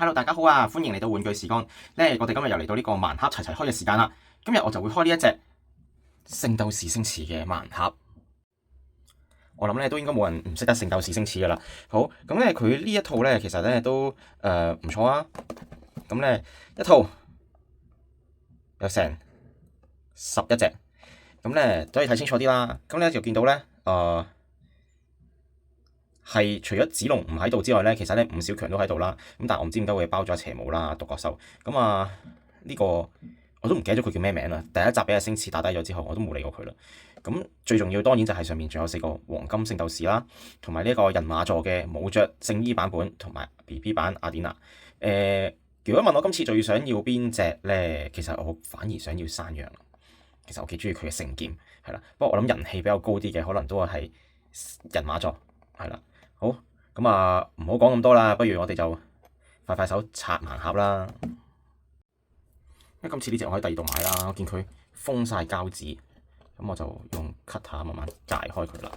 Hello，大家好啊！歡迎嚟到玩具時光咧，我哋今日又嚟到呢個盲盒齊齊開嘅時間啦。今日我就會開呢一隻聖鬥士星矢嘅盲盒。我諗咧都應該冇人唔識得聖鬥士星矢噶啦。好，咁咧佢呢一套咧其實咧都唔錯啊。咁咧一套有成11隻，咁咧都可以睇清楚啲啦。咁咧就見到咧係除咗紫龍唔喺度之外咧，其實咧伍小強都喺度啦。咁但係我唔知點解會包咗邪武啦、獨角獸。咁呢個我都唔記得咗佢叫咩名啦。第一集俾阿星矢打低咗之後，我都冇理過佢啦。咁最重要當然就係上面仲有4個黃金聖鬥士啦，同埋呢個人馬座嘅冇着聖衣版本同埋 BB 版阿典娜。如果問我今次最想要邊隻咧，其實我反而想要山羊。其實我幾中意佢嘅聖劍，係啦。不過我諗人氣比較高啲嘅，可能都係人馬座，係啦。好，咁唔好講咁多啦，不如我哋就快手拆盲盒啦。因為今次呢隻我喺第二度買啦，我見佢封晒膠紙，咁我就用 cutter 慢慢解開佢啦。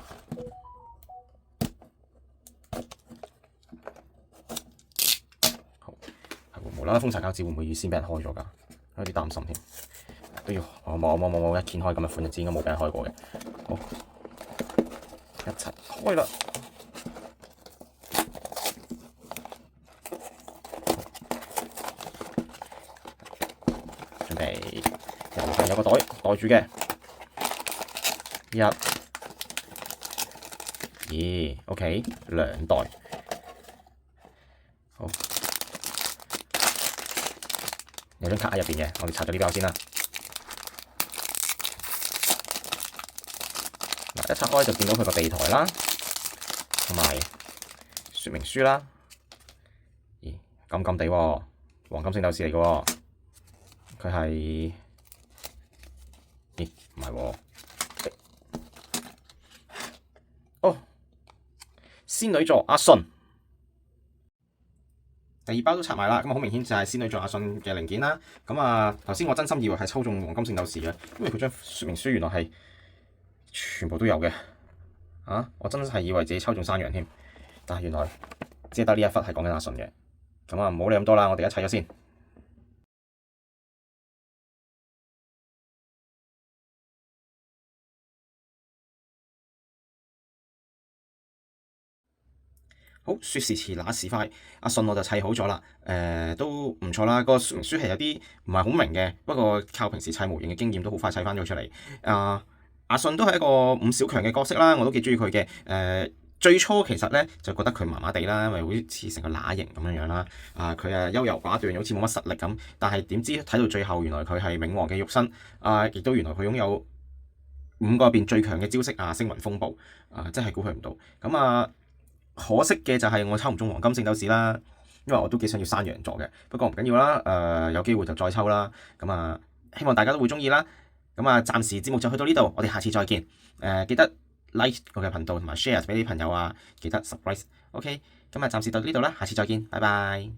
好，係無啦啦封晒膠紙，會唔會預先俾人開咗㗎？有啲擔心添。都要冇一掀開咁嘅款就知應該冇俾人開過嘅。好，一齊開啦！準備有個袋住嘅，OK， 2袋，好，有張卡喺入邊嘅，我哋拆咗呢包先啦。嗱，一拆開就見到佢個地台啦，同埋說明書啦。咦，金地喎，黃金聖鬥士嚟嘅喎。佢係，咦，唔係喎，哦，仙女座阿信，第2包都拆埋啦，咁好明顯就係仙女座阿信嘅零件啦。咁頭先我真心以為係抽中黃金聖鬥士嘅，因為佢張說明書原來係全部都有嘅，我真係以為自己抽中山羊添，但係原來只係得呢一忽係講緊阿信嘅。咁唔好理咁多啦，我哋一齊咗先。好，說時遲那時快，阿信我就砌好咗啦，都唔錯啦。個說明書係有啲唔係好明嘅，不過靠平時砌模型嘅經驗都好快砌翻咗出嚟。阿信都係一個伍小強嘅角色啦，我都幾中意佢嘅。最初其實咧就覺得佢麻麻地啦，因為好似成個乸型咁樣啦。佢優柔寡斷，好似冇乜實力咁。但係點知睇到最後，原來佢係冥王嘅肉身，亦都原來佢擁有5個入邊最強嘅招式星雲風暴，真係估佢唔到。咁可惜嘅就係我抽唔中黃金聖鬥士啦，因為我都幾想要山羊座嘅。不過唔緊要啦，有機會就再抽啦。咁希望大家都會中意啦。暫時節目就去到呢度，我哋下次再見。記得 like 我嘅頻道同埋 share 俾啲朋友記得 subscribe。OK，今日暫時到呢度啦，下次再見，拜拜。